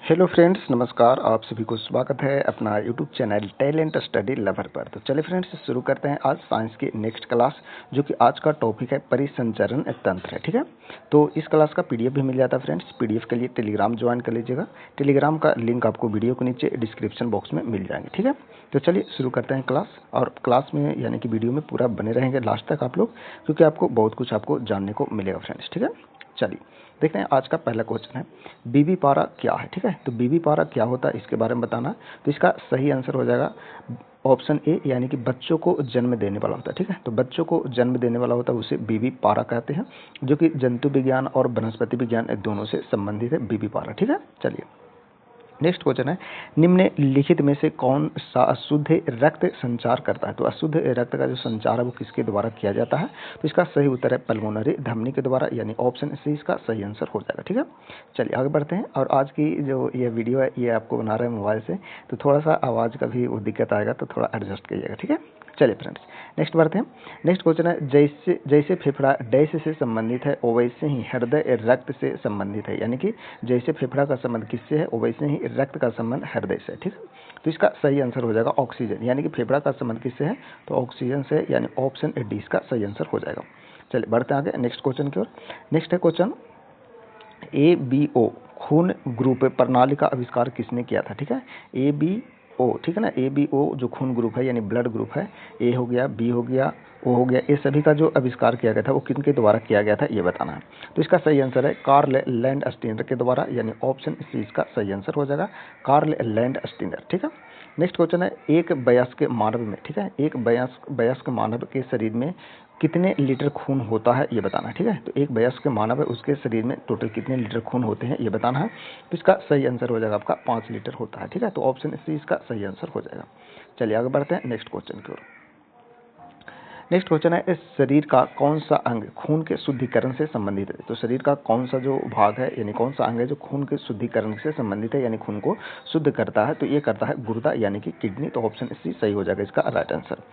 Hello friends, नमस्कार। आप सभी को स्वागत है अपना YouTube channel talent study lover पर। तो चलिए फ्रेंड्स, शुरू करते हैं आज साइंस की नेक्स्ट क्लास, जो कि आज का टॉपिक है परिसंचरण तंत्र। ठीक है, तो इस क्लास का पीडीएफ भी मिल जाता है फ्रेंड्स। पीडीएफ के लिए टेलीग्राम ज्वाइन कर लीजिएगा। टेलीग्राम का लिंक आपको वीडियो के नीचे डिस्क्रिप्शन बॉक्स में मिल जाएंगे। ठीक है, तो चलिए शुरू करते हैं क्लास। और क्लास में यानी कि वीडियो में पूरा बने रहेंगे लास्ट तक आप लोग, क्योंकि आपको बहुत कुछ आपको जानने को मिलेगा फ्रेंड्स। ठीक है, चलिए देखते हैं। आज का पहला क्वेश्चन है बीबी पारा क्या है। ठीक है, तो बीबी पारा क्या होता है इसके बारे में बताना है। तो इसका सही आंसर हो जाएगा ऑप्शन ए, यानी कि बच्चों को जन्म देने वाला होता है। ठीक है, तो बच्चों को जन्म देने वाला होता है उसे बीबी पारा कहते हैं, जो कि जंतु विज्ञान और वनस्पति विज्ञान दोनों से संबंधित है बीबी पारा। ठीक है, चलिए नेक्स्ट क्वेश्चन है निम्नलिखित में से कौन सा अशुद्ध रक्त संचार करता है। तो अशुद्ध रक्त का जो संचार है वो किसके द्वारा किया जाता है। तो इसका सही उत्तर है पल्मोनरी धमनी के द्वारा, यानी ऑप्शन सी इसका सही आंसर हो जाएगा। ठीक है, चलिए आगे बढ़ते हैं। और आज की जो ये वीडियो है ये आपको बना रहे हैं मोबाइल से, तो थोड़ा सा आवाज़ का भी वो दिक्कत आएगा, तो थोड़ा एडजस्ट करिएगा। ठीक है, चलिए फ्रेंड्स नेक्स्ट बढ़ते हैं। नेक्स्ट क्वेश्चन है जैसे जैसे फेफड़ा डैश से संबंधित है वैसे ही हृदय रक्त से संबंधित है, यानी कि जैसे फेफड़ा का संबंध किससे है वैसे ही रक्त का संबंध हृदय से। ठीक है, तो इसका सही आंसर हो जाएगा ऑक्सीजन, यानी कि फेफड़ा का संबंध किससे है तो ऑक्सीजन से, यानी ऑप्शन डी इसका सही आंसर हो जाएगा। चलिए बढ़ते हैं आगे नेक्स्ट क्वेश्चन की ओर। नेक्स्ट है क्वेश्चन ABO खून ग्रुप प्रणाली का आविष्कार किसने किया था। ठीक है, ABO, ठीक है ना, ABO जो खून ग्रुप है यानी ब्लड ग्रुप है, ए हो गया, बी हो गया, ओ हो गया, ये सभी का जो आविष्कार किया गया था वो किनके द्वारा किया गया था ये बताना है। तो इसका सही आंसर है कार्ल लैंडस्टीनर के द्वारा, यानी ऑप्शन सी इसका सही आंसर हो जाएगा कार्ल लैंडस्टीनर। ठीक है, नेक्स्ट क्वेश्चन है एक वयस्क मानव में, ठीक है, एक वयस्क मानव के शरीर में कितने लीटर खून होता है ये बताना है। ठीक है, तो एक वयस्क मानव है उसके शरीर में टोटल कितने लीटर खून होते हैं ये बताना है। तो इसका सही आंसर हो जाएगा आपका 5 लीटर होता है। ठीक है, तो ऑप्शन सी इसका सही आंसर हो जाएगा। चलिए आगे बढ़ते हैं नेक्स्ट क्वेश्चन की ओर। नेक्स्ट क्वेश्चन है इस शरीर का कौन सा अंग खून के शुद्धिकरण से संबंधित है। तो शरीर का कौन सा जो भाग है यानी कौन सा अंग है जो खून के शुद्धिकरण से संबंधित है, यानी खून को शुद्ध करता है, तो ये करता है गुर्दा यानी कि किडनी। तो ऑप्शन सी सही हो जाएगा इसका राइट आंसर।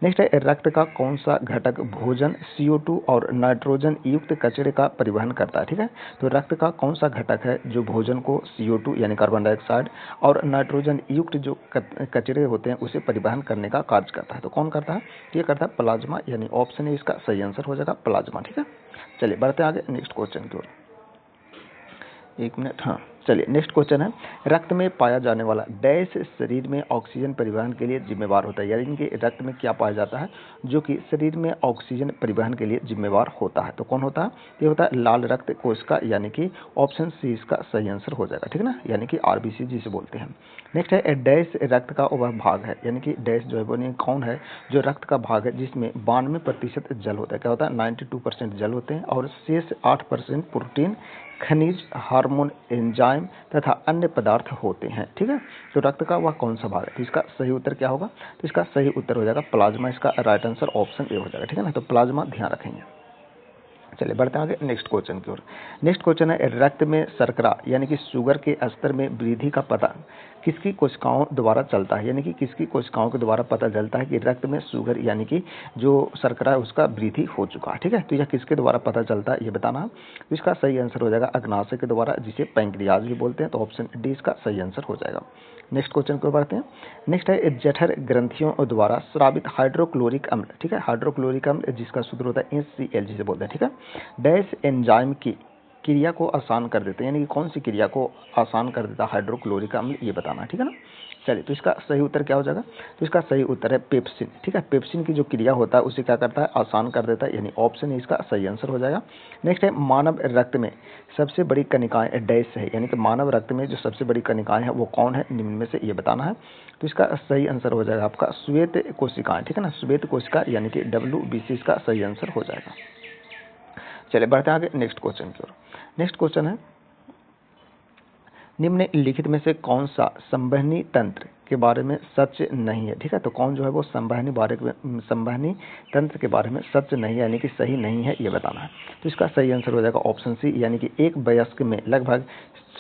नेक्स्ट है रक्त का कौन सा घटक भोजन CO2 और नाइट्रोजन युक्त कचरे का परिवहन करता है। ठीक है, तो रक्त का कौन सा घटक है जो भोजन को CO2 यानी कार्बन डाइऑक्साइड और नाइट्रोजन युक्त जो कचरे होते हैं उसे परिवहन करने का कार्य करता है। तो कौन करता है, ये करता है प्लाज्मा, यानी ऑप्शन ए इसका सही आंसर हो जाएगा प्लाज्मा। ठीक है, चलिए बढ़ते हैं आगे नेक्स्ट क्वेश्चन की ओर। एक मिनट, हाँ चलिए नेक्स्ट क्वेश्चन है रक्त में पाया जाने वाला डैश शरीर में ऑक्सीजन परिवहन के लिए जिम्मेवार होता है, यानी कि रक्त में क्या पाया जाता है जो कि शरीर में ऑक्सीजन परिवहन के लिए जिम्मेवार होता है। तो कौन होता है, ये होता है लाल रक्त कोशिका, यानी कि ऑप्शन सी इसका सही आंसर हो जाएगा। ठीक है ना, यानी कि RBC जिसे बोलते हैं। नेक्स्ट है डैश रक्त का वह भाग है, यानी कि डैश जो है वो कौन है जो रक्त का भाग है जिसमें 92% जल होता है। क्या होता है, 92% जल होते हैं और शेष 8% प्रोटीन, खनिज, हार्मोन, एंजाइम तथा अन्य पदार्थ होते हैं। ठीक है, तो रक्त का वह कौन सा भाग है, तो इसका सही उत्तर क्या होगा, तो इसका सही उत्तर हो जाएगा प्लाज्मा। इसका राइट आंसर ऑप्शन ए हो जाएगा। ठीक है ना, तो प्लाज्मा ध्यान रखेंगे। चलिए बढ़ते हैं आगे नेक्स्ट क्वेश्चन की ओर। नेक्स्ट क्वेश्चन है रक्त में शर्करा यानी कि शुगर के स्तर में वृद्धि का पता किसकी कोशिकाओं द्वारा चलता है, यानी कि किसकी कोशिकाओं के द्वारा पता चलता है कि रक्त में शुगर यानी कि जो शर्करा है उसका वृद्धि हो चुका है। ठीक है, तो यह किसके द्वारा पता चलता है ये बताना। तो इसका सही आंसर हो जाएगा अग्नाशय के द्वारा, जिसे पैंक्रियाज भी बोलते हैं। तो ऑप्शन डी इसका सही आंसर हो जाएगा। नेक्स्ट क्वेश्चन को बढ़ते हैं। नेक्स्ट है जठर ग्रंथियों द्वारा स्रावित हाइड्रोक्लोरिक अम्ल, ठीक है, हाइड्रोक्लोरिक अम्ल जिसका सूत्र होता है HCl जिसे बोलते हैं। ठीक है, डैश एंजाइम की क्रिया को आसान कर देते हैं, यानी कि कौन सी क्रिया को आसान कर देता है हाइड्रोक्लोरिक अम्ल ये बताना है। ठीक है ना, चलिए तो इसका सही उत्तर क्या हो जाएगा, तो इसका सही उत्तर है पेप्सिन। ठीक है, पेप्सिन की जो क्रिया होता है उसे क्या करता है आसान कर देता है, यानी ऑप्शन इसका सही आंसर हो जाएगा। नेक्स्ट है मानव रक्त में सबसे बड़ी कणिकाएं डैश है, यानी कि मानव रक्त में जो सबसे बड़ी कणिकाएं हैं वो कौन है निम्न में से ये बताना है। तो इसका सही आंसर हो जाएगा आपका श्वेत कोशिकाएं। ठीक है ना, श्वेत कोशिका यानी कि WBC इसका सही आंसर हो जाएगा। चलिए बढ़ते हैं आगे नेक्स्ट क्वेश्चन की ओर। नेक्स्ट क्वेश्चन है निम्नलिखित में से कौन सा संवहनी तंत्र के बारे में सच नहीं है, ठीक है। तो कौन जो है वो संवहनी तंत्र के बारे में सच नहीं है, यानी कि सही नहीं है, ये बताना है। तो इसका सही आंसर हो जाएगा ऑप्शन सी, यानी कि एक वयस्क में लगभग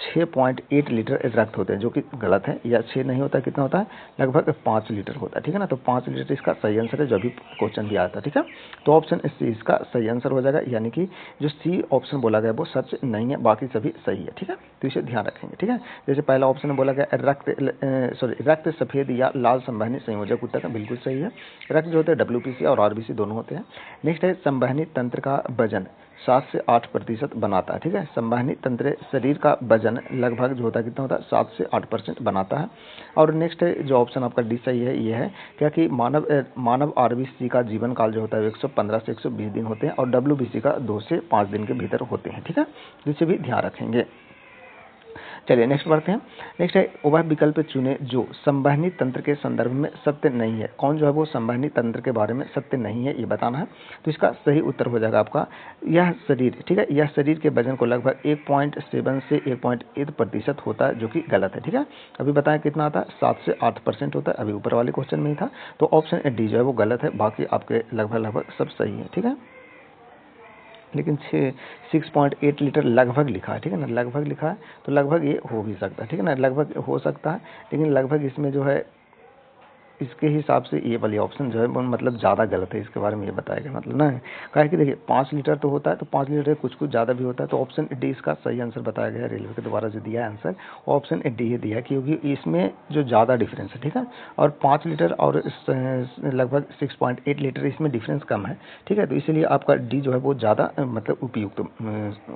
6.8 लीटर रक्त होते हैं, जो कि गलत है। या 6 नहीं होता, कितना होता है, लगभग 5 लीटर होता है, ठीक है ना। तो 5 लीटर इसका सही आंसर है, जो अभी क्वेश्चन भी आया था, ठीक है। तो ऑप्शन सी इसका सही आंसर हो जाएगा, यानी कि जो सी ऑप्शन बोला गया वो सच नहीं है, बाकी सभी सही है, ठीक है। तो इसे ध्यान रखेंगे, ठीक है। जैसे पहला ऑप्शन में बोला गया रक्त सफेद या लाल संवहनी संयोजक होता है, बिल्कुल सही है। रक्त जो होते हैं WBC और RBC दोनों होते हैं। नेक्स्ट है संवहनी तंत्र का वजन 7 से 8% बनाता है, ठीक है। संवहनी तंत्र शरीर का वजन लगभग जो होता है कितना होता है, 7 से 8% बनाता है। और नेक्स्ट है जो ऑप्शन आपका डी सही है, ये है क्या कि मानव RBC का जीवन काल जो होता है 115 से 120 दिन होते हैं, और WBC का 2 से 5 दिन के भीतर होते हैं, ठीक है। जिसे भी ध्यान रखेंगे। चलिए नेक्स्ट बढ़ते हैं। नेक्स्ट है वह विकल्प चुने जो संवहनी तंत्र के संदर्भ में सत्य नहीं है। कौन जो है वो संवहनी तंत्र के बारे में सत्य नहीं है, ये बताना है। तो इसका सही उत्तर हो जाएगा आपका यह शरीर, ठीक है। यह शरीर के वजन को लगभग 1.7 से 1.8% होता है, जो कि गलत है, ठीक है। अभी बताएं कितना आता है, 7 से 8% होता है, अभी ऊपर वाले क्वेश्चन में ही था। तो ऑप्शन डी जो है वो गलत है, बाकी आपके लगभग सब सही है, ठीक है। लेकिन 6.8 लीटर लगभग लिखा है, ठीक है ना, लगभग लिखा है, तो लगभग ये हो भी सकता है, ठीक है ना, लगभग हो सकता है। लेकिन लगभग इसमें जो है इसके हिसाब से ये वाली ऑप्शन जो है वो मतलब ज़्यादा गलत है, इसके बारे में ये बताया गया मतलब ना। कहा है कि देखिए 5 लीटर तो होता है, तो 5 लीटर कुछ ज़्यादा भी होता है। तो ऑप्शन डी इसका सही आंसर बताया गया है। रेलवे के द्वारा जो दिया है आंसर, ऑप्शन डी ही दिया है, क्योंकि इसमें जो ज़्यादा डिफरेंस है, ठीक है। और 5 लीटर और लगभग 6.8 लीटर इसमें डिफरेंस कम है, ठीक है। तो इसलिए आपका डी जो है वो ज़्यादा मतलब उपयुक्त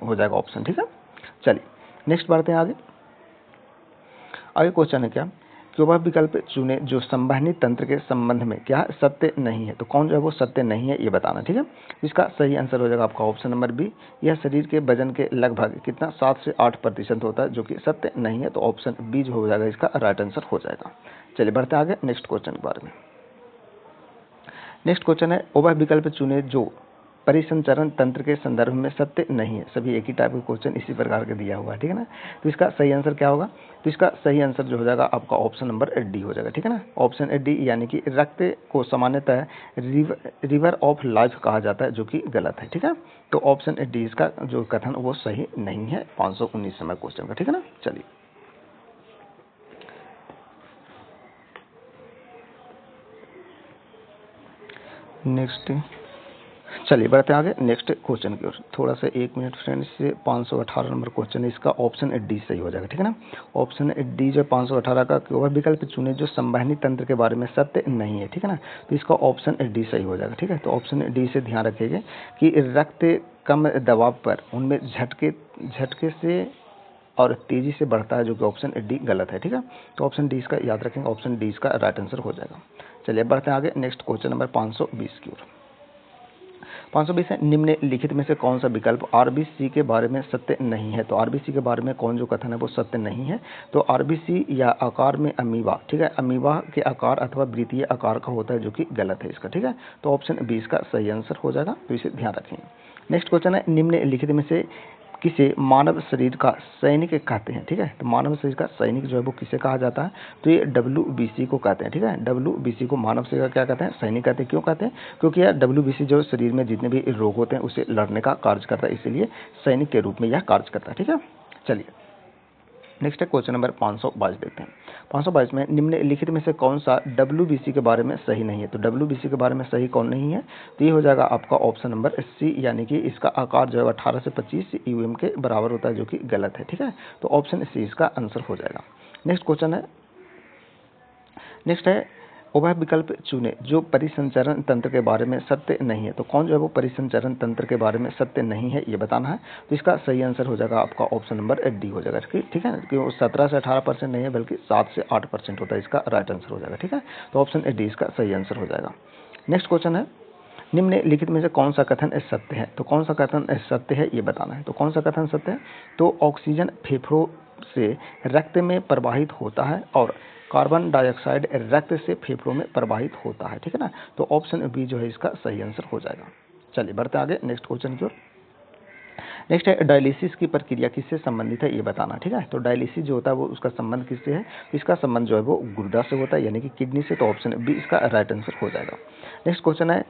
हो जाएगा ऑप्शन, ठीक है। चलिए नेक्स्ट बढ़ते हैं आगे। आगे क्वेश्चन है क्या कि वह विकल्प चुने जो संवहनी तंत्र के संबंध में क्या सत्य नहीं है। तो कौन जो है वो सत्य नहीं है, ये बताना, ठीक है। इसका सही आंसर हो जाएगा आपका ऑप्शन नंबर बी। यह शरीर के वजन के लगभग कितना 7 से 8% होता है, जो कि सत्य नहीं है। तो ऑप्शन बी जो हो जाएगा इसका राइट आंसर हो जाएगा। चलिए बढ़ते आगे नेक्स्ट क्वेश्चन के बारे में। नेक्स्ट क्वेश्चन है वह विकल्प चुने जो परिसंचरण तंत्र के संदर्भ में सत्य नहीं है। सभी एक ही टाइप का क्वेश्चन इसी प्रकार के दिया हुआ है, ठीक है ना। तो इसका सही आंसर क्या होगा, तो इसका सही आंसर जो हो जाएगा आपका ऑप्शन नंबर डी हो जाएगा, ठीक है ना। ऑप्शन डी, यानी कि रक्त को सामान्यतः रिवर ऑफ लाइफ कहा जाता है, जो कि गलत है, ठीक है। तो ऑप्शन डी इसका जो कथन वो सही नहीं है 519 नंबर क्वेश्चन का, ठीक है ना। चलिए नेक्स्ट, चलिए बढ़ते हैं आगे नेक्स्ट क्वेश्चन की ओर। थोड़ा सा 1 मिनट फ्रेंड्स, 518 नंबर क्वेश्चन है, इसका ऑप्शन डी सही हो जाएगा, ठीक है ना। ऑप्शन डी जो 518 का वह विकल्प चुने जो संवहनी तंत्र के बारे में सत्य नहीं है, ठीक है ना। तो इसका ऑप्शन डी सही हो जाएगा, ठीक है। तो ऑप्शन डी से ध्यान रखिएगा कि रक्त कम दबाव पर उनमें झटके से और तेजी से बढ़ता है, जो कि ऑप्शन डी गलत है, ठीक है। तो ऑप्शन डी इसका याद रखेंगे, ऑप्शन डी इसका राइट आंसर हो जाएगा। चलिए बढ़ते हैं आगे नेक्स्ट क्वेश्चन नंबर 520 की ओर। 520 है निम्नलिखित में से कौन सा विकल्प RBC के बारे में सत्य नहीं है। तो RBC के बारे में कौन जो कथन है वो सत्य नहीं है। तो RBC या आकार में अमीबा, ठीक है, अमीबा के आकार अथवा वृत्तीय आकार का होता है, जो कि गलत है इसका, ठीक है। तो ऑप्शन बी इसका सही आंसर हो जाएगा, तो इसे ध्यान रखेंगे। नेक्स्ट क्वेश्चन है निम्नलिखित में से किसे मानव शरीर का सैनिक कहते हैं, ठीक है। तो मानव शरीर का सैनिक जो है वो किसे कहा जाता है, तो ये WBC को कहते हैं, ठीक है। WBC को मानव शरीर का क्या कहते हैं, सैनिक कहते हैं। क्यों कहते हैं, क्योंकि यह WBC जो शरीर में जितने भी रोग होते हैं उसे लड़ने का कार्य करता है, इसीलिए सैनिक के रूप में यह कार्य करता है, ठीक है। चलिए नेक्स्ट है क्वेश्चन नंबर 522 देखते हैं। 522 में निम्नलिखित में से कौन सा WBC के बारे में सही नहीं है। तो WBC के बारे में सही कौन नहीं है, तो ये हो जाएगा आपका ऑप्शन नंबर सी, यानी कि इसका आकार जो है 18 से 25 UM के बराबर होता है, जो कि गलत है, ठीक है। तो ऑप्शन सी इसका आंसर हो जाएगा। नेक्स्ट क्वेश्चन है, नेक्स्ट है वह विकल्प चुने जो परिसंचरण तंत्र के बारे में सत्य नहीं है। तो कौन जो है वो परिसंचरण तंत्र के बारे में सत्य नहीं है, ये बताना है। तो इसका सही आंसर हो जाएगा आपका ऑप्शन नंबर डी हो जाएगा, ठीक है ना, क्योंकि वो 17 से 18% नहीं है, बल्कि 7 से 8% होता है, इसका राइट आंसर हो जाएगा, ठीक है। तो ऑप्शन डी इसका सही आंसर हो जाएगा। नेक्स्ट क्वेश्चन है निम्नलिखित में से कौन सा कथन सत्य है। तो कौन सा कथन सत्य है, ये बताना है। तो कौन सा कथन सत्य है, तो ऑक्सीजन फेफड़ों से रक्त में प्रवाहित होता है और कार्बन डाइऑक्साइड रक्त से फेफड़ों में प्रवाहित होता है, ठीक है ना। तो ऑप्शन बी जो है इसका सही आंसर हो जाएगा। चलिए बढ़ते आगे नेक्स्ट क्वेश्चन की ओर। नेक्स्ट है डायलिसिस की प्रक्रिया किससे संबंधित है ये बताना, ठीक है। तो डायलिसिस जो होता है वो उसका संबंध किससे है, इसका संबंध जो है वो गुर्दा से होता है यानी कि किडनी से। तो ऑप्शन बी इसका राइट आंसर हो जाएगा। नेक्स्ट क्वेश्चन है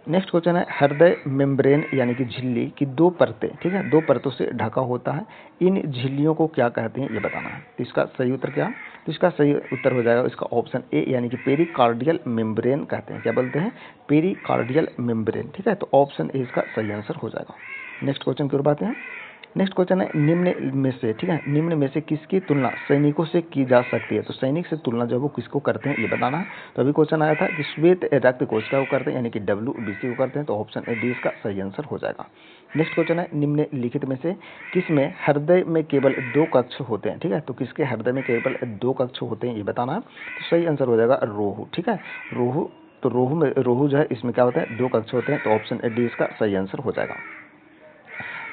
नेक्स्ट क्वेश्चन है हृदय मेम्ब्रेन यानी कि झिल्ली की दो परतें, ठीक है, दो परतों से ढका होता है, इन झिल्लियों को क्या कहते हैं ये बताना है। तो इसका सही उत्तर क्या, तो इसका सही उत्तर हो जाएगा इसका ऑप्शन ए यानी कि पेरिकार्डियल मेम्ब्रेन कहते हैं। क्या बोलते हैं, पेरिकार्डियल मेम्ब्रेन, ठीक है। तो ऑप्शन ए इसका सही आंसर हो जाएगा। नेक्स्ट क्वेश्चन की ओर बात है। नेक्स्ट क्वेश्चन है निम्न में से, ठीक है, निम्न में से किसकी तुलना सैनिकों से की जा सकती है। तो सैनिक से तुलना जो है वो किसको करते हैं ये बताना है। तो अभी क्वेश्चन आया था कि श्वेत रक्त कोशिका को करते हैं यानी कि WBC को करते हैं। तो ऑप्शन ए डी इसका सही आंसर हो जाएगा। नेक्स्ट क्वेश्चन है निम्नलिखित में से किसमें हृदय में केवल 2 कक्ष होते हैं, ठीक है। तो किसके हृदय में केवल 2 कक्ष होते हैं ये बताना है। तो सही आंसर हो जाएगा रोहू, ठीक है, रोहू। तो रोहू जो है इसमें क्या होता है, 2 कक्ष होते हैं। तो ऑप्शन ए डी इसका सही आंसर हो जाएगा।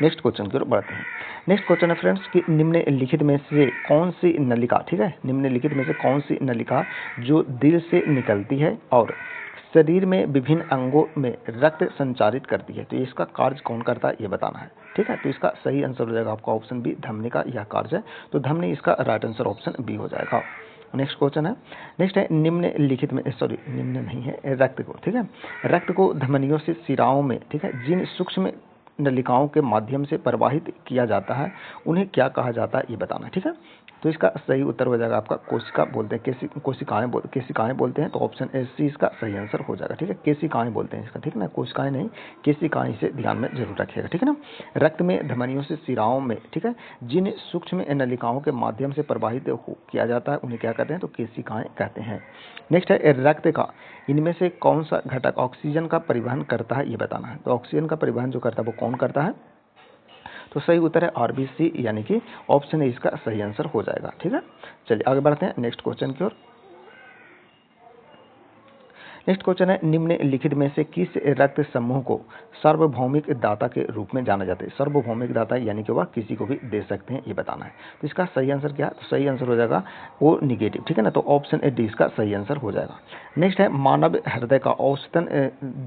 नेक्स्ट क्वेश्चन की ओर बढ़ते हैं। नेक्स्ट क्वेश्चन है फ्रेंड्स कि निम्नलिखित में से कौन सी नलिका, ठीक है, निम्नलिखित में से कौन सी नलिका जो दिल से निकलती है और शरीर में विभिन्न अंगों में रक्त संचारित करती है। तो इसका कार्य कौन करता है ये बताना है, ठीक है। तो इसका सही आंसर हो जाएगा आपका ऑप्शन बी, धमनी का यह कार्य है। तो धमनी इसका राइट आंसर ऑप्शन बी हो जाएगा। नेक्स्ट क्वेश्चन है, नेक्स्ट है निम्नलिखित में, सॉरी निम्न नहीं है, रक्त को, ठीक है, रक्त को धमनियों से शिराओं में, ठीक है, जिन सूक्ष्म नलिकाओं के माध्यम से प्रवाहित किया जाता है उन्हें क्या कहा जाता है ये बताना, ठीक है। तो इसका सही उत्तर हो जाएगा आपका कोशिका बोलते हैं, केशिकाएं बोलते हैं। तो ऑप्शन ए सी इसका सही आंसर हो जाएगा, ठीक है, केशिकाएं बोलते हैं इसका, ठीक है ना, कोशिकाएं नहीं, केशिकाएं से ध्यान में जरूर रखिएगा, ठीक है ना। रक्त में धमनियों से शिराओं में, ठीक है, जिन सूक्ष्म नलिकाओं के माध्यम से प्रवाहित किया जाता है उन्हें क्या कहते हैं, तो केशिकाएं कहते हैं। नेक्स्ट है रक्त का इनमें से कौन सा घटक ऑक्सीजन का परिवहन करता है ये बताना है। तो ऑक्सीजन का परिवहन जो करता है वो कौन करता है। तो सही उत्तर है RBC यानी कि ऑप्शन ए इसका सही आंसर हो जाएगा, ठीक है। चलिए आगे बढ़ते हैं नेक्स्ट क्वेश्चन की ओर। नेक्स्ट क्वेश्चन है निम्नलिखित में से किस रक्त समूह को सार्वभौमिक दाता के रूप में जाना जाता है। सार्वभौमिक दाता यानी कि वह किसी को भी दे सकते हैं ये बताना है। तो इसका सही आंसर क्या है, तो सही आंसर हो जाएगा ओ निगेटिव, ठीक है ना। तो ऑप्शन ए डी इसका सही आंसर हो जाएगा। नेक्स्ट है मानव हृदय का औसतन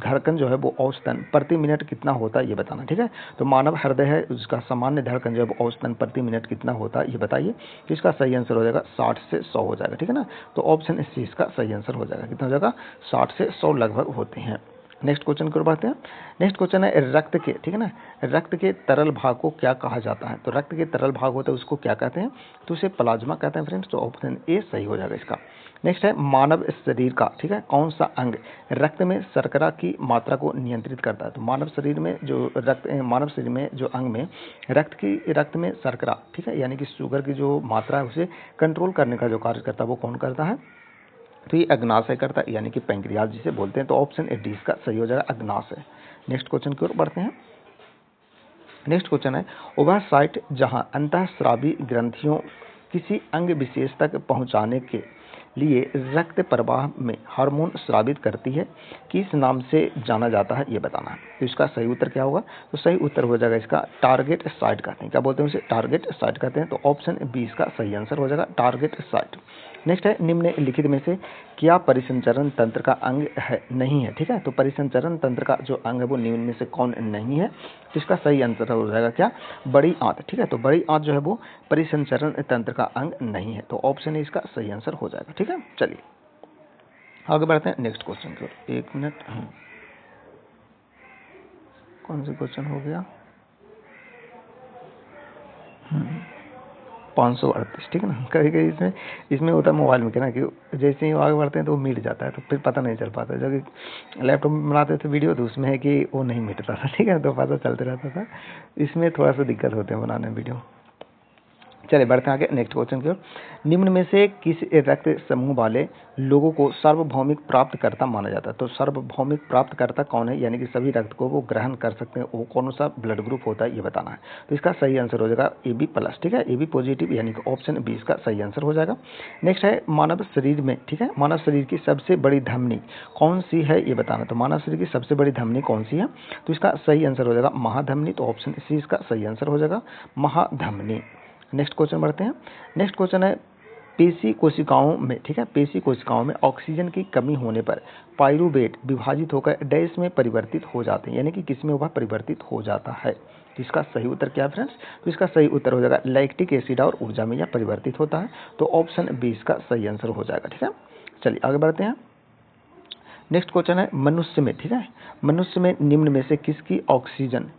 धड़कन जो है वो औसतन प्रति मिनट कितना होता है ये बताना, ठीक है। तो मानव हृदय है उसका सामान्य धड़कन जो है वो औसतन प्रति मिनट कितना होता है ये बताइए। तो इसका सही आंसर हो जाएगा 60 से 100 हो जाएगा, ठीक है ना। तो ऑप्शन सी इसका सही आंसर हो जाएगा, कितना हो जाएगा 60 से 100 लगभग होते हैं। नेक्स्ट क्वेश्चन की ओर बढ़ते हैं। नेक्स्ट क्वेश्चन है रक्त के, ठीक है ना, रक्त के तरल भाग को क्या कहा जाता है। तो रक्त के तरल भाग होता है उसको क्या कहते हैं, तो उसे प्लाज्मा कहते हैं फ्रेंड्स। तो ऑप्शन ए सही हो जाएगा इसका। नेक्स्ट है मानव शरीर का, ठीक है, कौन सा अंग रक्त में शर्करा की मात्रा को नियंत्रित करता है। तो मानव शरीर में जो अंग में रक्त में शर्करा, ठीक है, यानी कि शुगर की जो मात्रा है उसे कंट्रोल करने का जो कार्य करता है वो कौन करता है। तो ये अग्नाशय करता है यानी कि पैंक्रियाज जिसे बोलते हैं। तो ऑप्शन ए डी इसका सही हो जाएगा, अग्नाशय। नेक्स्ट क्वेश्चन की ओर बढ़ते हैं। नेक्स्ट क्वेश्चन है वह साइट जहां अंतःस्रावी ग्रंथियों किसी अंग विशेष तक पहुंचाने के लिए रक्त प्रवाह में हार्मोन स्रावित करती है किस नाम से जाना जाता है ये बताना है। तो इसका सही उत्तर क्या होगा, तो सही उत्तर हो जाएगा इसका टारगेट साइट कहते हैं। क्या बोलते हैं उसे, टारगेट साइट कहते हैं। तो ऑप्शन बी इसका सही आंसर हो जाएगा, टारगेट साइट। नेक्स्ट है निम्नलिखित में से क्या परिसंचरण तंत्र का अंग है नहीं है, ठीक है। तो परिसंचरण तंत्र का जो अंग है वो निम्न में से कौन नहीं है। तो इसका सही आंसर हो जाएगा क्या, बड़ी आंत, ठीक है। तो बड़ी आंत जो है वो परिसंचरण तंत्र का अंग नहीं है। तो ऑप्शन ए इसका सही आंसर हो जाएगा, ठीक है। चलिए आगे बढ़ते हैं नेक्स्ट क्वेश्चन की ओर। एक मिनट, कौन सा क्वेश्चन हो गया, 538, ठीक है ना। कभी कभी इसमें होता है मोबाइल में क्या ना कि जैसे ही आगे बढ़ते हैं तो वो मिट जाता है, तो फिर पता नहीं चल पाता। जब लैपटॉप में बनाते थे वीडियो तो उसमें है कि वो नहीं मिटता था, ठीक है, तो पता चलते रहता था। इसमें थोड़ा सा दिक्कत होते हैं बनाने में वीडियो। चलिए बढ़ते हैं आगे नेक्स्ट क्वेश्चन की ओर। निम्न में से किस रक्त समूह वाले लोगों को सार्वभौमिक प्राप्तकर्ता माना जाता है। तो सार्वभौमिक प्राप्तकर्ता कौन है, यानी कि सभी रक्त को वो ग्रहण कर सकते हैं, वो कौन सा ब्लड ग्रुप होता है ये बताना है। तो इसका सही आंसर हो जाएगा AB+, ठीक है, AB पॉजिटिव यानी कि ऑप्शन बी इसका सही आंसर हो जाएगा। नेक्स्ट है मानव शरीर में, ठीक है, मानव शरीर की सबसे बड़ी धमनी कौन सी है ये बताना। तो मानव शरीर की सबसे बड़ी धमनी कौन सी है, तो इसका सही आंसर हो जाएगा महाधमनी। तो ऑप्शन सी इसका सही आंसर हो जाएगा, महाधमनी। नेक्स्ट क्वेश्चन बढ़ते हैं। नेक्स्ट क्वेश्चन है पेशी कोशिकाओं में, ठीक है, पेशी कोशिकाओं में ऑक्सीजन की कमी होने पर पाइरूवेट विभाजित होकर डैश में परिवर्तित हो जाते हैं, यानी कि किस में वह परिवर्तित हो जाता है। तो इसका सही उत्तर क्या है फ्रेंड्स? तो इसका सही उत्तर हो जाएगा लैक्टिक एसिड और ऊर्जा में यह परिवर्तित होता है। तो ऑप्शन बी इसका सही आंसर हो जाएगा। ठीक है, चलिए आगे बढ़ते हैं। नेक्स्ट क्वेश्चन है मनुष्य में, ठीक है, मनुष्य में निम्न में से किसकी ऑक्सीजन,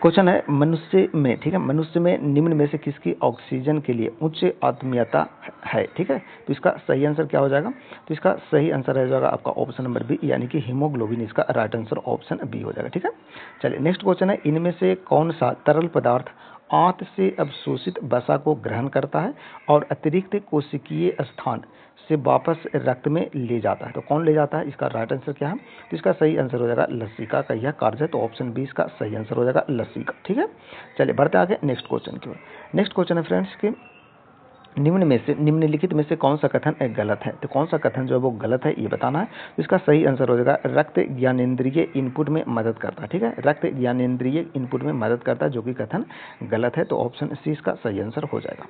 क्वेश्चन है मनुष्य में, ठीक है, मनुष्य में निम्न में से किसकी ऑक्सीजन के लिए उच्च आत्मीयता है। ठीक है, तो इसका सही आंसर क्या हो जाएगा? तो इसका सही आंसर रह जाएगा आपका ऑप्शन नंबर बी, यानी कि हीमोग्लोबिन इसका राइट आंसर ऑप्शन बी हो जाएगा। ठीक है, चलिए नेक्स्ट क्वेश्चन है इनमें से कौन सा तरल पदार्थ आंत से अवशोषित वसा को ग्रहण करता है और अतिरिक्त कोशिकीय स्थान से वापस रक्त में ले जाता है। तो कौन ले जाता है, इसका राइट आंसर क्या है? तो इसका सही आंसर हो जाएगा लसिका का यह कार्य है। तो ऑप्शन बी इसका सही आंसर हो जाएगा लसिका। ठीक है, चलिए बढ़ते आगे नेक्स्ट क्वेश्चन की ओर। नेक्स्ट क्वेश्चन है फ्रेंड्स कि निम्नलिखित में से कौन सा कथन गलत है। तो कौन सा कथन जो है वो गलत है ये बताना है। तो इसका सही आंसर हो जाएगा रक्त ज्ञानेंद्रिय इनपुट में मदद करता है। ठीक है, रक्त ज्ञानेंद्रिय इनपुट में मदद करता है, जो कि कथन गलत है। तो ऑप्शन सी इसका सही आंसर हो जाएगा।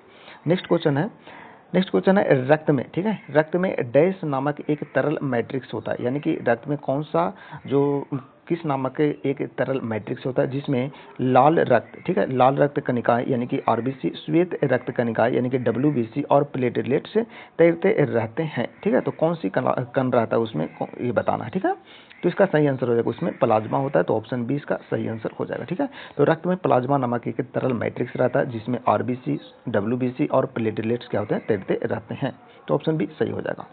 नेक्स्ट क्वेश्चन है रक्त में, ठीक है, रक्त में डैश नामक एक तरल मैट्रिक्स होता है, यानी कि रक्त में कौन सा जो किस नामक एक तरल मैट्रिक्स होता है जिसमें लाल रक्त, ठीक है, लाल रक्त कणिकाएं यानी कि आरबीसी, श्वेत रक्त कणिकाएं यानी कि डब्ल्यूबीसी और प्लेटलेट्स तैरते रहते हैं। ठीक है, तो कौन सी कण रहता है उसमें ये बताना है। ठीक है, तो इसका सही आंसर हो जाएगा उसमें प्लाज्मा होता है। तो ऑप्शन बी इसका सही आंसर हो जाएगा। ठीक है, तो रक्त में प्लाज्मा नामक एक तरल मैट्रिक्स रहता है जिसमें आरबीसी, डब्ल्यूबीसी और प्लेटलेट्स क्या होते हैं, तैरते रहते हैं। तो ऑप्शन बी सही हो जाएगा।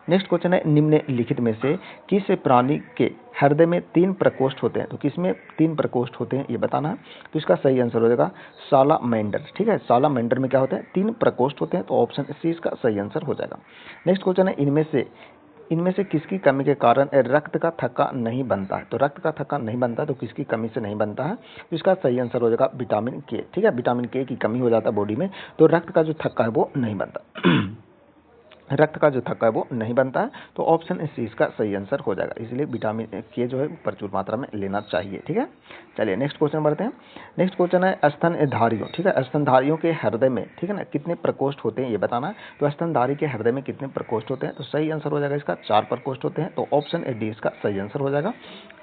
नेक्स्ट क्वेश्चन है निम्नलिखित में से किस प्राणी के हृदय में 3 प्रकोष्ठ होते हैं। तो किसमें 3 प्रकोष्ठ होते हैं ये बताना है। तो इसका सही आंसर हो जाएगा सालामेंडर। ठीक है, सालामेंडर में क्या होते हैं, 3 प्रकोष्ठ होते हैं। तो ऑप्शन सी इसका सही आंसर हो जाएगा। नेक्स्ट क्वेश्चन है इनमें से किसकी कमी के कारण रक्त का थक्का नहीं बनता है। तो रक्त का थक्का नहीं बनता है तो किसकी कमी से नहीं बनता है। तो इसका सही आंसर हो जाएगा विटामिन के। ठीक है, विटामिन के की कमी हो जाता है बॉडी में, तो रक्त का जो थक्का है वो नहीं बनता रक्त का जो थक्का है वो नहीं बनता है। तो ऑप्शन सी इसका सही आंसर हो जाएगा। इसलिए विटामिन के जो है प्रचुर मात्रा में लेना चाहिए। ठीक है, चलिए नेक्स्ट क्वेश्चन बढ़ते हैं। नेक्स्ट क्वेश्चन है स्तनधारियों, ठीक है, स्तनधारियों के हृदय में, ठीक है ना, कितने प्रकोष्ठ होते हैं ये बताना है। तो स्तनधारी के हृदय में कितने प्रकोष्ठ होते हैं। तो सही आंसर हो जाएगा इसका 4 प्रकोष्ठ होते हैं। तो ऑप्शन डी इसका सही आंसर हो जाएगा।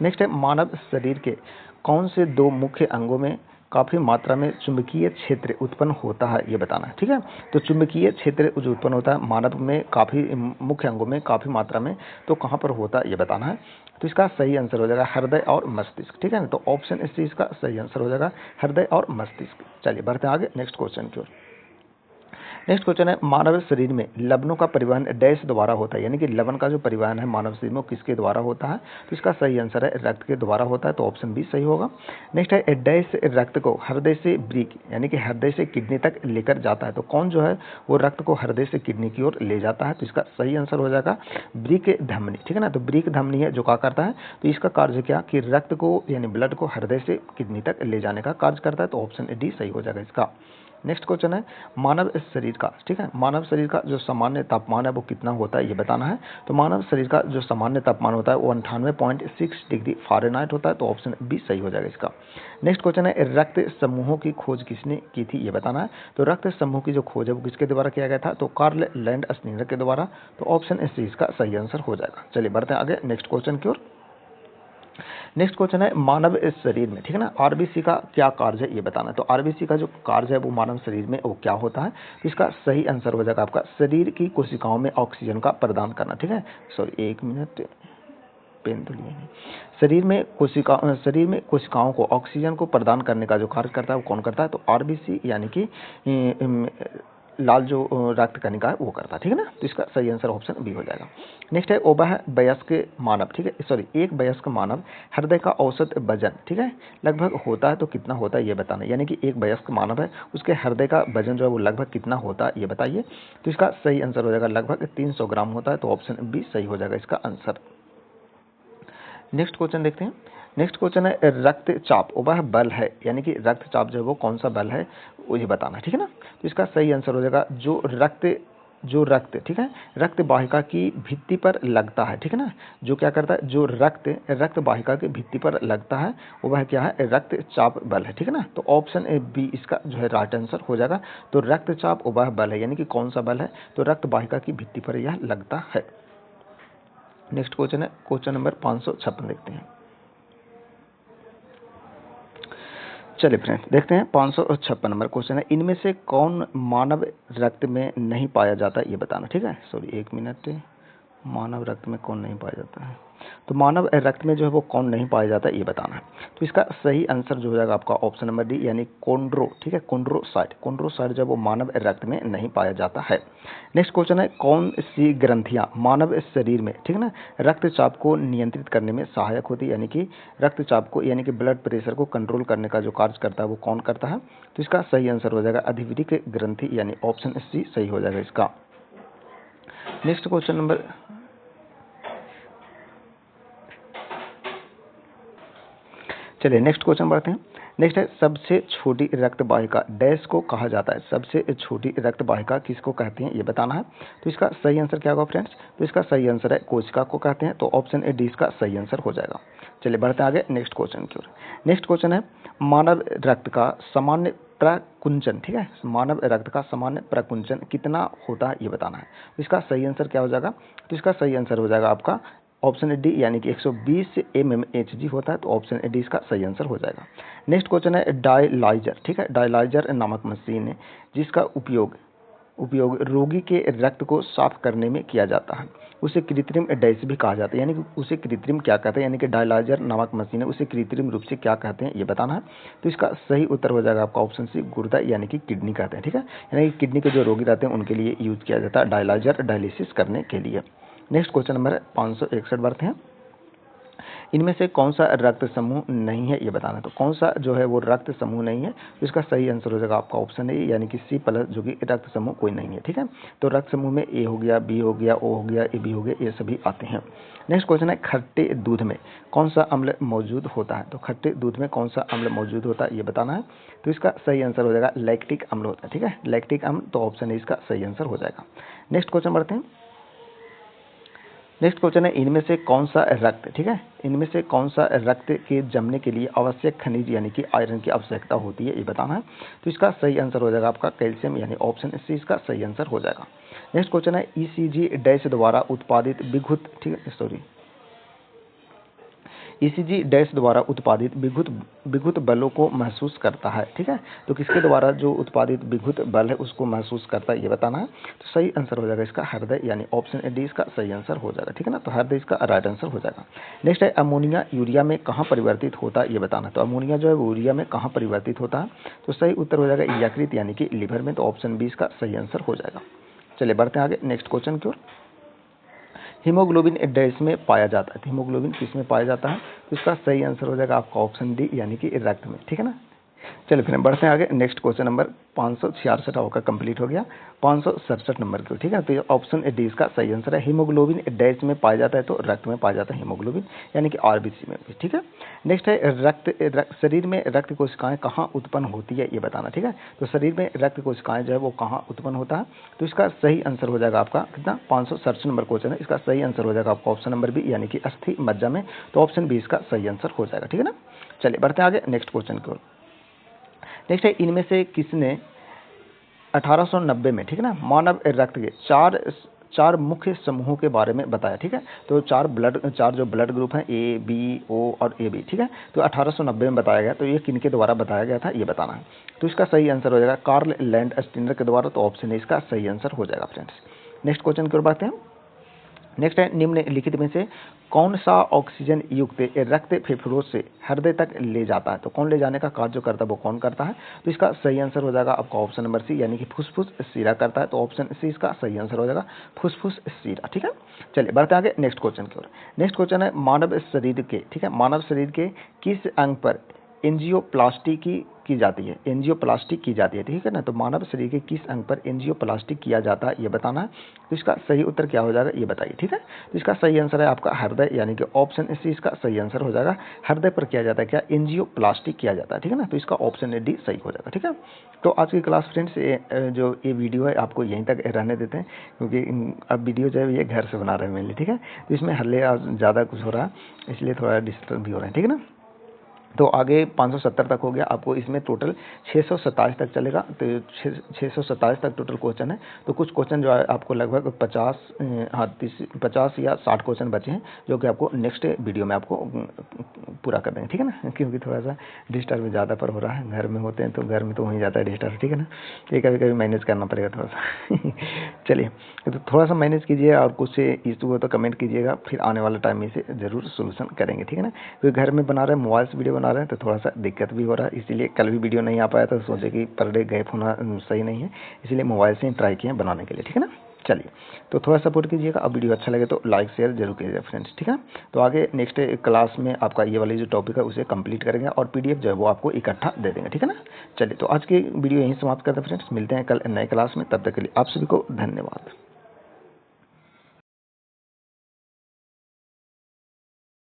नेक्स्ट है मानव शरीर के कौन से 2 मुख्य अंगों में काफ़ी मात्रा में चुंबकीय क्षेत्र उत्पन्न होता है ये बताना है। ठीक है, तो चुंबकीय क्षेत्र जो उत्पन्न होता है मानव में काफ़ी मुख्य अंगों में काफ़ी मात्रा में, तो कहाँ पर होता है ये बताना है। तो इसका सही आंसर हो जाएगा हृदय और मस्तिष्क। ठीक है ना, तो ऑप्शन सी इसका सही आंसर हो जाएगा हृदय और मस्तिष्क। चलिए बढ़ते हैं आगे नेक्स्ट क्वेश्चन की ओर। नेक्स्ट क्वेश्चन है मानव शरीर में लवणों का परिवहन डैश द्वारा होता है, यानी कि लवण का जो परिवहन है मानव शरीर में किसके द्वारा होता है। तो इसका सही आंसर है रक्त के द्वारा होता है। तो ऑप्शन बी सही होगा। नेक्स्ट है डैश रक्त को हृदय से ब्रीक यानी कि हृदय से किडनी तक लेकर जाता है। तो कौन जो है वो रक्त को हृदय से किडनी की ओर ले जाता है। तो इसका सही आंसर हो जाएगा ब्रीक धमनी। ठीक है ना, तो ब्रीक धमनी है जो क्या करता है, तो इसका कार्य क्या कि रक्त को यानी ब्लड को हृदय से किडनी तक ले जाने का कार्य करता है। तो ऑप्शन डी सही हो जाएगा इसका। नेक्स्ट क्वेश्चन है मानव शरीर का, ठीक है, मानव शरीर का जो सामान्य तापमान है वो कितना होता है ये बताना है। तो मानव शरीर का जो सामान्य तापमान होता है वो 98.6 डिग्री फ़ारेनहाइट होता है। तो ऑप्शन बी सही हो जाएगा इसका। नेक्स्ट क्वेश्चन है रक्त समूहों की खोज किसने की थी ये बताना है। तो रक्त समूह की जो खोज है वो किसके द्वारा किया गया था। तो कार्ल लैंडस्टीनर के द्वारा। तो ऑप्शन सी इसका सही आंसर हो जाएगा। चलिए बढ़ते हैं आगे नेक्स्ट क्वेश्चन की ओर। नेक्स्ट क्वेश्चन है मानव शरीर में, ठीक है ना, आरबीसी का क्या कार्य है ये बताना है। तो आरबीसी का जो कार्य है वो मानव शरीर में वो क्या होता है। तो इसका सही आंसर हो जाएगा आपका शरीर की कोशिकाओं में ऑक्सीजन का प्रदान करना। ठीक है, सॉरी 1 मिनट, पेन तो लिए नहीं। शरीर में कोशिकाओं को ऑक्सीजन को प्रदान करने का जो कार्य करता है वो कौन करता है। तो आरबीसी यानी कि लाल जो रक्त कणिका है वो करता है। ठीक है ना, तो इसका सही आंसर ऑप्शन बी हो जाएगा। नेक्स्ट है ओबह वयस्क मानव, ठीक है, सॉरी एक वयस्क मानव हृदय का औसत वजन, ठीक है, लगभग होता है तो कितना होता है ये बताना है। यानी कि एक वयस्क मानव है उसके हृदय का वजन जो है वो लगभग कितना होता है ये बताइए। तो इसका सही आंसर हो जाएगा लगभग 300 ग्राम होता है। तो ऑप्शन बी सही हो जाएगा इसका आंसर। नेक्स्ट क्वेश्चन देखते हैं। नेक्स्ट क्वेश्चन है रक्तचाप वह बल है, यानी कि रक्तचाप जो है वो कौन सा बल है वो ये बताना है। ठीक है ना, तो इसका सही आंसर हो जाएगा जो रक्त जो रक्त, ठीक है, रक्त वाहिका की भित्ति पर लगता है, ठीक है ना, जो क्या करता है, जो रक्त वाहिका की भित्ति पर लगता है वह क्या है, रक्तचाप बल है, ठीक है ना। तो ऑप्शन ए बी इसका जो है राइट आंसर हो जाएगा। तो रक्तचाप वह बल है, यानी कि कौन सा बल है, तो रक्त वाहिका की भित्ति पर यह लगता है। नेक्स्ट क्वेश्चन है क्वेश्चन नंबर 556 देखते हैं। चलिए फ्रेंड्स देखते हैं 556 नंबर क्वेश्चन है, इनमें से कौन मानव रक्त में नहीं पाया जाता ये बताना, ठीक है। सॉरी 1 मिनट, मानव रक्त में कौन नहीं पाया जाता है, तो मानव रक्त में जो है वो कौन नहीं पाया जाता है ये बताना है। तो इसका सही आंसर जो हो जाएगा आपका ऑप्शन नंबर डी, यानी कोंड्रो, ठीक है, कोंड्रोसाइट जो है वो मानव रक्त में नहीं पाया जाता है। नेक्स्ट क्वेश्चन है, कौन सी ग्रंथियां मानव शरीर में, ठीक है ना, रक्तचाप को नियंत्रित करने में सहायक होती है, यानी कि रक्तचाप को, यानी कि ब्लड प्रेशर को कंट्रोल करने का जो कार्य करता है वो कौन करता है। तो इसका सही आंसर हो जाएगा अधिवृक्क ग्रंथि, यानी ऑप्शन सी सही हो जाएगा इसका। नेक्स्ट क्वेश्चन नंबर, चलिए नेक्स्ट क्वेश्चन बढ़ते हैं। नेक्स्ट है, सबसे छोटी रक्त वाहिका डैश को कहा जाता है, सबसे छोटी रक्त वाहिका किसको कहते हैं ये बताना है। तो इसका सही आंसर क्या होगा फ्रेंड्स, तो इसका सही आंसर है कोशिका को कहते हैं। तो ऑप्शन ए डी इसका सही आंसर हो जाएगा। चलिए बढ़ते हैं आगे नेक्स्ट क्वेश्चन की ओर। नेक्स्ट क्वेश्चन है, मानव रक्त का सामान्य प्रकुंचन, ठीक है, मानव रक्त का सामान्य प्रकुंचन कितना होता है ये बताना है। तो इसका सही आंसर क्या हो जाएगा, तो इसका सही आंसर हो जाएगा आपका ऑप्शन डी, यानी कि 120 mmHg होता है। तो ऑप्शन डी इसका सही आंसर हो जाएगा। नेक्स्ट क्वेश्चन है डायलाइजर, ठीक है, डायलाइजर नामक मशीन है जिसका उपयोग रोगी के रक्त को साफ करने में किया जाता है, उसे कृत्रिम डैश भी कहा जाता है, यानी कि उसे कृत्रिम क्या कहते हैं, यानी कि डायलाइजर नामक मशीन है उसे कृत्रिम रूप से क्या कहते हैं ये बताना है। तो इसका सही उत्तर हो जाएगा आपका ऑप्शन सी गुर्दा, यानी कि किडनी कहते हैं, ठीक है, यानी कि किडनी के जो रोगी रहते हैं उनके लिए यूज किया जाता है डायलाइजर डायलिसिस करने के लिए। नेक्स्ट क्वेश्चन नंबर 561 बढ़ते हैं, इनमें से कौन सा रक्त समूह नहीं है ये बताना है। तो कौन सा जो है वो रक्त समूह नहीं है, तो इसका सही आंसर हो जाएगा आपका ऑप्शन ए, यानी कि सी प्लस, जो कि रक्त समूह कोई नहीं है, ठीक है। तो रक्त समूह में ए हो गया, बी हो गया, ओ हो गया, ए बी हो गया, ये सभी आते हैं। नेक्स्ट क्वेश्चन है, खट्टे दूध में कौन सा अम्ल मौजूद होता है। तो खट्टे दूध में कौन सा अम्ल मौजूद होता है ये बताना है। तो इसका सही आंसर हो जाएगा लैक्टिक अम्ल होता है, ठीक है, लैक्टिक अम्ल। तो ऑप्शन ए इसका सही आंसर हो जाएगा। नेक्स्ट क्वेश्चन बढ़ते हैं। नेक्स्ट क्वेश्चन है, इनमें से कौन सा रक्त, ठीक है, इनमें से कौन सा रक्त के जमने के लिए आवश्यक खनिज, यानी कि आयरन की आवश्यकता होती है ये बताना है। तो इसका सही आंसर हो जाएगा आपका कैल्शियम, यानी ऑप्शन सी इसका सही आंसर हो जाएगा। नेक्स्ट क्वेश्चन है, ईसीजी डैश द्वारा उत्पादित विद्युत, ठीक है, सॉरी, ईसीजी डैश द्वारा उत्पादित विद्युत बलों को महसूस करता है, ठीक है। तो किसके द्वारा जो उत्पादित विद्युत बल है उसको महसूस करता है ये बताना है। तो सही आंसर हो जाएगा इसका हृदय, यानी ऑप्शन डी इसका सही आंसर हो जाएगा, ठीक है ना। तो हृदय इसका राइट आंसर हो जाएगा। नेक्स्ट है, अमोनिया यूरिया में कहाँ परिवर्तित होता है ये बताना है। तो अमोनिया जो है वो यूरिया में कहाँ परिवर्तित होता है। तो सही उत्तर हो जाएगा यकृत, यानी कि लीवर में। तो ऑप्शन बी इसका सही आंसर हो जाएगा। चलिए बढ़ते हैं आगे नेक्स्ट क्वेश्चन की ओर। हीमोग्लोबिन डैश में पाया जाता है, हीमोग्लोबिन किस में पाया जाता है। तो इसका सही आंसर हो जाएगा आपका ऑप्शन डी, यानी कि रक्त में, ठीक है ना। चलिए फिर बढ़ते हैं आगे नेक्स्ट क्वेश्चन नंबर 566 आपका कंप्लीट हो गया। 567 नंबर की, ठीक है। तो ये ऑप्शन डी इसका सही आंसर है। हीमोग्लोबिन डैश में पाया जाता है, तो रक्त में पाया जाता है हीमोग्लोबिन, यानी कि आरबीसी में भी, ठीक है। नेक्स्ट है, शरीर में रक्त कोशिकाएं कहाँ उत्पन्न होती है ये बताना, ठीक है। तो शरीर में रक्त कोशिकाएं जो है वो कहाँ उत्पन्न होता है। तो इसका सही आंसर हो जाएगा आपका कितना, 567 नंबर क्वेश्चन है, इसका सही आंसर हो जाएगा आपका ऑप्शन नंबर बी, यानी कि अस्थि मज्जा में। तो ऑप्शन बी इसका सही आंसर हो जाएगा, ठीक है ना। चलिए बढ़ते हैं आगे नेक्स्ट क्वेश्चन की ओर। नेक्स्ट है, इनमें से किसने 1890 में, ठीक है ना, मानव रक्त के चार मुख्य समूहों के बारे में बताया, ठीक है। तो चार जो ब्लड ग्रुप हैं, ए बी ओ और ए बी, ठीक है। तो 1890 में बताया गया। तो ये किनके द्वारा बताया गया था ये बताना है। तो इसका सही आंसर हो जाएगा कार्ल लैंडस्टीनर के द्वारा। तो ऑप्शन ए इसका सही आंसर हो जाएगा फ्रेंड्स। नेक्स्ट क्वेश्चन की ओर बढ़ते हैं। नेक्स्ट है, निम्नलिखित में से कौन सा ऑक्सीजन युक्त रक्त फेफड़ों से हृदय तक ले जाता है। तो कौन ले जाने का कार्य जो करता है वो कौन करता है। तो इसका सही आंसर हो जाएगा आपका ऑप्शन नंबर सी, यानी कि फुसफुस शिरा करता है। तो ऑप्शन सी इसका सही आंसर हो जाएगा फुसफुस शिरा, ठीक है। चलिए बढ़ते आगे नेक्स्ट क्वेश्चन की ओर। नेक्स्ट क्वेश्चन है, मानव शरीर के, ठीक है, मानव शरीर के किस अंग पर एंजियोप्लास्टी की जाती है, एंजियोप्लास्टी की जाती है, ठीक है ना। तो मानव शरीर के किस अंग पर एंजियोप्लास्टी किया जाता है ये बताना है। तो इसका सही उत्तर क्या हो जाएगा ये बताइए, ठीक है। तो इसका सही आंसर है आपका हृदय, यानी कि ऑप्शन सी इसका सही आंसर हो जाएगा। हृदय पर किया जाता है क्या, एंजियोप्लास्टी किया जाता है, ठीक है ना। तो इसका ऑप्शन डी सही हो जाएगा, ठीक है। तो आज की क्लास फ्रेंड्स जो ये वीडियो है आपको यहीं तक रहने देते हैं, क्योंकि अब वीडियो जो है ये घर से बना रहे हैं मेनली, ठीक है। तो इसमें हल्ले ज़्यादा कुछ हो रहा है, इसलिए थोड़ा डिस्टर्ब भी हो रहा है, ठीक है ना। तो आगे 570 तक हो गया, आपको इसमें टोटल 627 तक चलेगा। तो 627 तक टोटल क्वेश्चन है। तो कुछ क्वेश्चन जो है आपको लगभग 50 या 60 क्वेश्चन बचे हैं, जो कि आपको नेक्स्ट वीडियो में आपको पूरा कर देंगे, ठीक है ना। क्योंकि थोड़ा सा डिस्टर्ब ज़्यादा पर हो रहा है, घर में होते हैं तो घर में तो हो ही जाता है डिस्टर्ब, ठीक है ना। ये कभी कभी मैनेज करना पड़ेगा थोड़ा सा चलिए, तो थोड़ा सा मैनेज कीजिए, और कुछ इशू हो तो कमेंट कीजिएगा, फिर आने वाला टाइम में इसे ज़रूर सोल्यूशन करेंगे, ठीक है ना। क्योंकि घर में बना रहे हैं, मोबाइल से वीडियो बना रहे हैं, तो थोड़ा सा दिक्कत भी हो रहा है, इसीलिए कल भी वीडियो नहीं आ पाया था। सोचे कि पर डे गैप होना सही नहीं है, इसीलिए मोबाइल से ही ट्राई किए बनाने के लिए, ठीक है ना। चलिए, तो थोड़ा सपोर्ट कीजिएगा। अब वीडियो अच्छा लगे तो लाइक शेयर जरूर कीजिएगा फ्रेंड्स, ठीक है। तो आगे नेक्स्ट क्लास में आपका ये वाली जो टॉपिक है उसे कंप्लीट करेंगे, और PDF जो है वो आपको इकट्ठा दे देंगे, ठीक है ना। चलिए, तो आज की वीडियो यहीं समाप्त करते हैं फ्रेंड्स, मिलते हैं कल नए क्लास में, तब तक के लिए आप सभी को धन्यवाद।